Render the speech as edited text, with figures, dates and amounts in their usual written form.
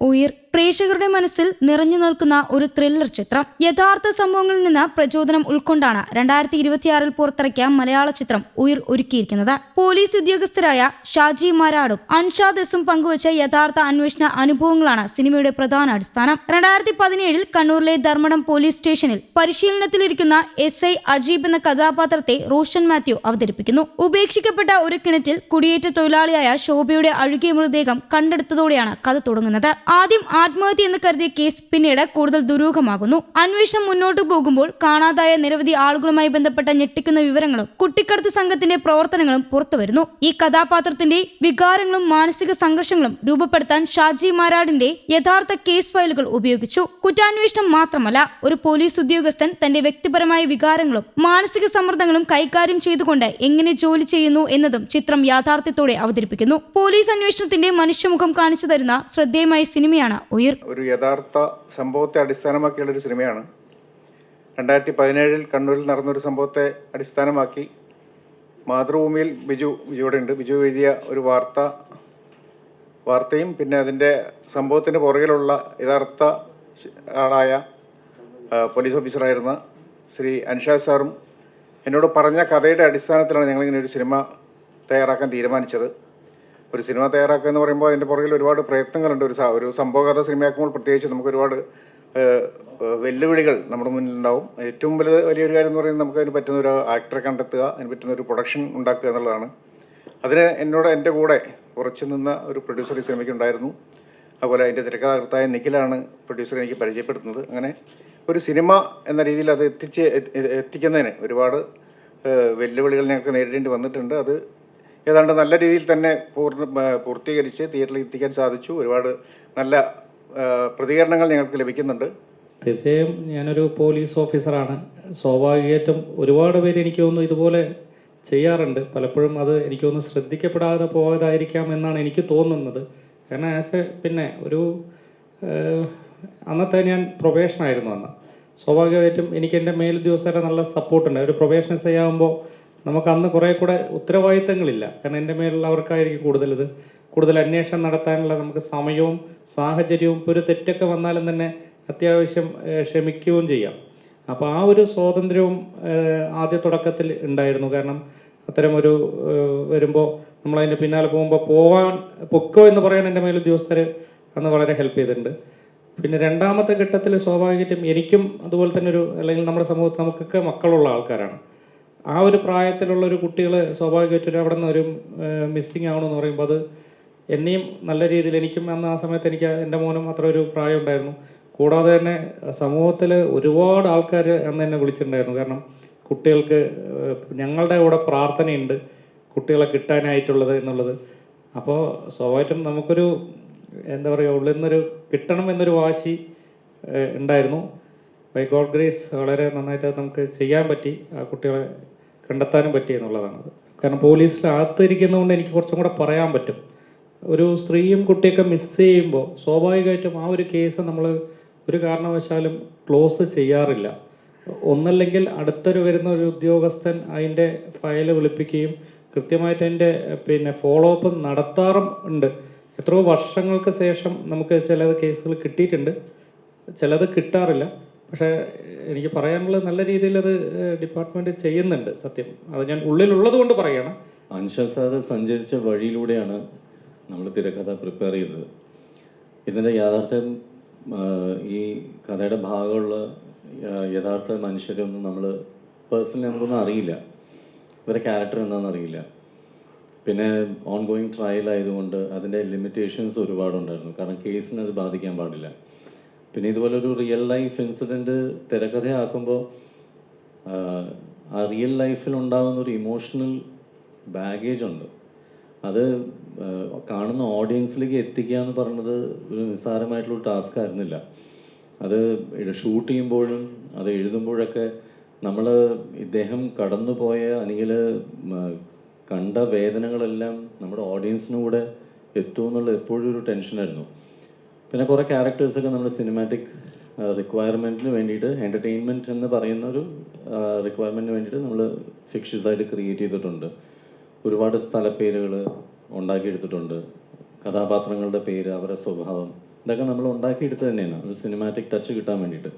ഉയിർ പ്രേക്ഷകരുടെ മനസ്സിൽ നിറഞ്ഞു നിൽക്കുന്ന ഒരു ത്രില്ലർ ചിത്രം. യഥാർത്ഥ സംഭവങ്ങളിൽ നിന്ന് പ്രചോദനം ഉൾക്കൊണ്ടാണ് 2026 പുറത്തിറക്കിയ മലയാള ചിത്രം ഉയിർ ഒരുക്കിയിരിക്കുന്നത്. പോലീസ് ഉദ്യോഗസ്ഥരായ ഷാജി മാരാടും അൻഷാദസും പങ്കുവച്ച യഥാർത്ഥ അന്വേഷണ അനുഭവങ്ങളാണ് സിനിമയുടെ പ്രധാന അടിസ്ഥാനം. 2017 കണ്ണൂരിലെ ധർമ്മടം പോലീസ് സ്റ്റേഷനിൽ പരിശീലനത്തിലിരിക്കുന്ന SI അജീബ് എന്ന കഥാപാത്രത്തെ റോഷൻ മാത്യു അവതരിപ്പിക്കുന്നു. ഉപേക്ഷിക്കപ്പെട്ട ഒരു കിണറ്റിൽ കുടിയേറ്റ തൊഴിലാളിയായ ശോഭയുടെ അഴുകിയ മൃതദേഹം കണ്ടെടുത്തതോടെയാണ് കഥ തുടങ്ങുന്നത്. ആദ്യം ആത്മഹത്യ എന്ന് കരുതിയ കേസ് പിന്നീട് കൂടുതൽ ദുരൂഹമാകുന്നു. അന്വേഷണം മുന്നോട്ടു പോകുമ്പോൾ കാണാതായ നിരവധി ആളുകളുമായി ബന്ധപ്പെട്ട ഞെട്ടിക്കുന്ന വിവരങ്ങളും കുട്ടിക്കടത്ത് സംഘത്തിന്റെ പ്രവർത്തനങ്ങളും പുറത്തുവരുന്നു. ഈ കഥാപാത്രത്തിന്റെ വികാരങ്ങളും മാനസിക സംഘർഷങ്ങളും രൂപപ്പെടുത്താൻ ഷാജി മാരാടിന്റെ യഥാർത്ഥ കേസ് ഫയലുകൾ ഉപയോഗിച്ചു. കുറ്റാന്വേഷണം മാത്രമല്ല, ഒരു പോലീസ് ഉദ്യോഗസ്ഥൻ തന്റെ വ്യക്തിപരമായ വികാരങ്ങളും മാനസിക സമ്മർദ്ദങ്ങളും കൈകാര്യം ചെയ്തുകൊണ്ട് എങ്ങനെ ജോലി ചെയ്യുന്നു എന്നതും ചിത്രം യാഥാർത്ഥ്യത്തോടെ അവതരിപ്പിക്കുന്നു. പോലീസ് അന്വേഷണത്തിന്റെ മനുഷ്യമുഖം കാണിച്ചു തരുന്ന ശ്രദ്ധേയമായ സിനിമയാണ് ഉയിർ. ഒരു യഥാർത്ഥ സംഭവത്തെ അടിസ്ഥാനമാക്കിയുള്ള ഒരു സിനിമയാണ്. 2017 കണ്ണൂരിൽ നടന്നൊരു സംഭവത്തെ അടിസ്ഥാനമാക്കി മാതൃഭൂമിയിൽ ബിജുവിടെ ഉണ്ട്. ബിജു എഴുതിയ ഒരു വാർത്തയും പിന്നെ അതിൻ്റെ സംഭവത്തിൻ്റെ പുറകിലുള്ള യഥാർത്ഥ ആളായ പോലീസ് ഓഫീസറായിരുന്ന ശ്രീ അൻഷാദ് സാറും എന്നോട് പറഞ്ഞ കഥയുടെ അടിസ്ഥാനത്തിലാണ് ഞങ്ങളിങ്ങനെ ഒരു സിനിമ തയ്യാറാക്കാൻ തീരുമാനിച്ചത്. ഒരു സിനിമ തയ്യാറാക്കുക എന്ന് പറയുമ്പോൾ അതിൻ്റെ പുറകിൽ ഒരുപാട് പ്രയത്നങ്ങളുണ്ട്. ഒരു സംഭവകഥ സിനിമയാക്കുമ്പോൾ പ്രത്യേകിച്ച് നമുക്ക് ഒരുപാട് വെല്ലുവിളികൾ നമ്മുടെ മുന്നിലുണ്ടാവും. ഏറ്റവും വലിയൊരു കാര്യം എന്ന് പറയുന്നത് നമുക്ക് അതിന് പറ്റുന്ന ഒരു ആക്ടറെ കണ്ടെത്തുക, അതിന് പറ്റുന്ന ഒരു പ്രൊഡക്ഷൻ ഉണ്ടാക്കുക എന്നുള്ളതാണ്. അതിന് എൻ്റെ കൂടെ ഉറച്ചു നിന്ന ഒരു പ്രൊഡ്യൂസർ ഈ സിനിമയ്ക്ക് ഉണ്ടായിരുന്നു. അതുപോലെ അതിൻ്റെ തിരക്കഥാകൃത്തായ നിഖിലാണ് പ്രൊഡ്യൂസറെ എനിക്ക് പരിചയപ്പെടുത്തുന്നത്. അങ്ങനെ ഒരു സിനിമ എന്ന രീതിയിൽ അത് എത്തിക്കുന്നതിന് ഒരുപാട് വെല്ലുവിളികൾ ഞങ്ങൾക്ക് നേരിടേണ്ടി വന്നിട്ടുണ്ട്. അത് ഏതാണ്ട് നല്ല രീതിയിൽ തന്നെ പൂർത്തീകരിച്ച് തിയേറ്ററിൽ എത്തിക്കാൻ സാധിച്ചു. ഒരുപാട് നല്ല പ്രതികരണങ്ങൾ ഞങ്ങൾക്ക് ലഭിക്കുന്നുണ്ട്. തീർച്ചയായും ഞാനൊരു പോലീസ് ഓഫീസറാണ്. സ്വാഭാവികമായിട്ടും ഒരുപാട് പേര് എനിക്ക് തോന്നുന്നു ഇതുപോലെ ചെയ്യാറുണ്ട്. പലപ്പോഴും അത് എനിക്ക് തോന്നുന്നു ശ്രദ്ധിക്കപ്പെടാതെ പോയതായിരിക്കാം എന്നാണ് എനിക്ക് തോന്നുന്നത്. കാരണം പിന്നെ ഒരു അന്നത്തെ ഞാൻ പ്രൊബേഷനായിരുന്നു അന്ന്. സ്വാഭാവികമായിട്ടും എനിക്ക് എൻ്റെ മേലുദ്യോഗസ്ഥരുടെ നല്ല സപ്പോർട്ടുണ്ട്. ഒരു പ്രൊബേഷൻ ചെയ്യാകുമ്പോൾ നമുക്ക് അന്ന് കുറേ കൂടെ ഉത്തരവാദിത്തങ്ങളില്ല. കാരണം എൻ്റെ മേലുള്ളവർക്കായിരിക്കും കൂടുതൽ അന്വേഷണം നടത്താനുള്ള നമുക്ക് സമയവും സാഹചര്യവും. ഇപ്പോൾ ഒരു തെറ്റൊക്കെ വന്നാലും തന്നെ അത്യാവശ്യം ക്ഷമിക്കുകയും ചെയ്യാം. അപ്പോൾ ആ ഒരു സ്വാതന്ത്ര്യവും ആദ്യ തുടക്കത്തിൽ ഉണ്ടായിരുന്നു. കാരണം അത്തരമൊരു വരുമ്പോൾ നമ്മളതിൻ്റെ പിന്നാലെ പോകുമ്പോൾ പൊക്കോ എന്ന് പറയാൻ എൻ്റെ മേലുദ്യോഗസ്ഥർ അന്ന് വളരെ ഹെൽപ്പ് ചെയ്തിട്ടുണ്ട്. പിന്നെ രണ്ടാമത്തെ ഘട്ടത്തിൽ സ്വാഭാവികമായിട്ടും എനിക്കും അതുപോലെ തന്നെ അല്ലെങ്കിൽ നമ്മുടെ സമൂഹത്തിൽ നമുക്കൊക്കെ മക്കളുള്ള ആൾക്കാരാണ്. ആ ഒരു പ്രായത്തിലുള്ളൊരു കുട്ടികൾ സ്വാഭാവികമായിട്ടും അവിടെ നിന്ന് ഒരു മിസ്സിങ് ആവണമെന്ന് പറയുമ്പോൾ അത് എന്നെയും നല്ല രീതിയിൽ എനിക്കും അന്ന് ആ സമയത്ത് എൻ്റെ മോനും അത്ര ഒരു പ്രായം ഉണ്ടായിരുന്നു. കൂടാതെ തന്നെ സമൂഹത്തിൽ ഒരുപാട് ആൾക്കാർ അന്ന് എന്നെ വിളിച്ചിട്ടുണ്ടായിരുന്നു. കാരണം കുട്ടികൾക്ക് ഞങ്ങളുടെ കൂടെ പ്രാർത്ഥനയുണ്ട് കുട്ടികളെ കിട്ടാനായിട്ടുള്ളത് എന്നുള്ളത്. അപ്പോൾ സ്വാഭാവികമായിട്ടും നമുക്കൊരു എന്താ പറയുക ഉള്ളിൽ നിന്നൊരു കിട്ടണം എന്നൊരു വാശി ഉണ്ടായിരുന്നു. ബൈ ഗോഡ് ഗ്രേസ് വളരെ നന്നായിട്ട് നമുക്ക് ചെയ്യാൻ പറ്റി, ആ കുട്ടികളെ കണ്ടെത്താനും പറ്റി എന്നുള്ളതാണത്. കാരണം പോലീസിൽ അകത്തിരിക്കുന്നതുകൊണ്ട് എനിക്ക് കുറച്ചും കൂടെ പറയാൻ പറ്റും. ഒരു സ്ത്രീയും കുട്ടിയൊക്കെ മിസ് ചെയ്യുമ്പോൾ സ്വാഭാവികമായിട്ടും ആ ഒരു കേസ് നമ്മൾ ഒരു കാരണവശാലും ക്ലോസ് ചെയ്യാറില്ല. ഒന്നല്ലെങ്കിൽ അടുത്തൊരു വരുന്ന ഒരു ഉദ്യോഗസ്ഥൻ അതിൻ്റെ ഫയൽ വിളിപ്പിക്കുകയും കൃത്യമായിട്ട് അതിൻ്റെ ഫോളോ അപ്പ് നടത്താറും ഉണ്ട്. എത്രയോ വർഷങ്ങൾക്ക് ശേഷം നമുക്ക് ചില കേസുകൾ കിട്ടിയിട്ടുണ്ട്, ചിലത് കിട്ടാറില്ല. പക്ഷേ എനിക്ക് പറയാനുള്ളത് നല്ല രീതിയിൽ അത് ഡിപ്പാർട്ട്മെൻറ്റ് ചെയ്യുന്നുണ്ട്. സത്യം അത് ഞാൻ ഉള്ളിലുള്ളത് കൊണ്ട് പറയുകയാണ്. അൻഷാദ് സാറ് സഞ്ചരിച്ച വഴിയിലൂടെയാണ് നമ്മൾ തിരക്കഥ പ്രിപ്പയർ ചെയ്തത്. ഇതിൻ്റെ യാഥാർത്ഥ്യം ഈ കഥയുടെ ഭാഗമുള്ള യഥാർത്ഥ മനുഷ്യരൊന്നും നമ്മൾ പേഴ്സണലി നമുക്കൊന്നും അറിയില്ല. ഇവരുടെ ക്യാരക്ടർ എന്താണെന്ന് അറിയില്ല. പിന്നെ ഓൺ ഗോയിങ് ട്രയൽ ആയതുകൊണ്ട് അതിൻ്റെ ലിമിറ്റേഷൻസ് ഒരുപാടുണ്ടായിരുന്നു. കാരണം കേസിന് അത് ബാധിക്കാൻ പാടില്ല. പിന്നെ ഇതുപോലൊരു റിയൽ ലൈഫ് ഇൻസിഡൻറ്റ് തിരക്കഥയാക്കുമ്പോൾ ആ റിയൽ ലൈഫിൽ ഉണ്ടാകുന്ന ഒരു ഇമോഷണൽ ബാഗേജ് ഉണ്ട്. അത് കാണുന്ന ഓഡിയൻസിലേക്ക് എത്തിക്കുക എന്ന് പറയുന്നത് ഒരു നിസ്സാരമായിട്ടുള്ള ടാസ്ക് ആയിരുന്നില്ല. അത് ഷൂട്ട് ചെയ്യുമ്പോഴും അത് എഴുതുമ്പോഴൊക്കെ നമ്മൾ ഇദ്ദേഹം കടന്നുപോയ അല്ലെങ്കിൽ കണ്ട വേദനകളെല്ലാം നമ്മുടെ ഓഡിയൻസിനും കൂടെ എത്തുമെന്നുള്ള എപ്പോഴും ഒരു ടെൻഷനായിരുന്നു. പിന്നെ കുറേ ക്യാരക്ടേഴ്സൊക്കെ നമ്മുടെ സിനിമാറ്റിക് റിക്വയർമെൻറ്റിന് വേണ്ടിയിട്ട് എൻ്റർടൈൻമെൻറ്റ് എന്ന് പറയുന്ന ഒരു റിക്വയർമെൻറ്റിന് വേണ്ടിയിട്ട് നമ്മൾ ഫിക്ഷൻസായിട്ട് ക്രിയേറ്റ് ചെയ്തിട്ടുണ്ട്. ഒരുപാട് സ്ഥലപ്പേരുകൾ ഉണ്ടാക്കിയെടുത്തിട്ടുണ്ട്. കഥാപാത്രങ്ങളുടെ പേര്, അവരുടെ സ്വഭാവം, ഇതൊക്കെ നമ്മൾ ഉണ്ടാക്കിയെടുത്ത് തന്നെയാണ് ഒരു സിനിമാറ്റിക് ടച്ച് കിട്ടാൻ വേണ്ടിയിട്ട്.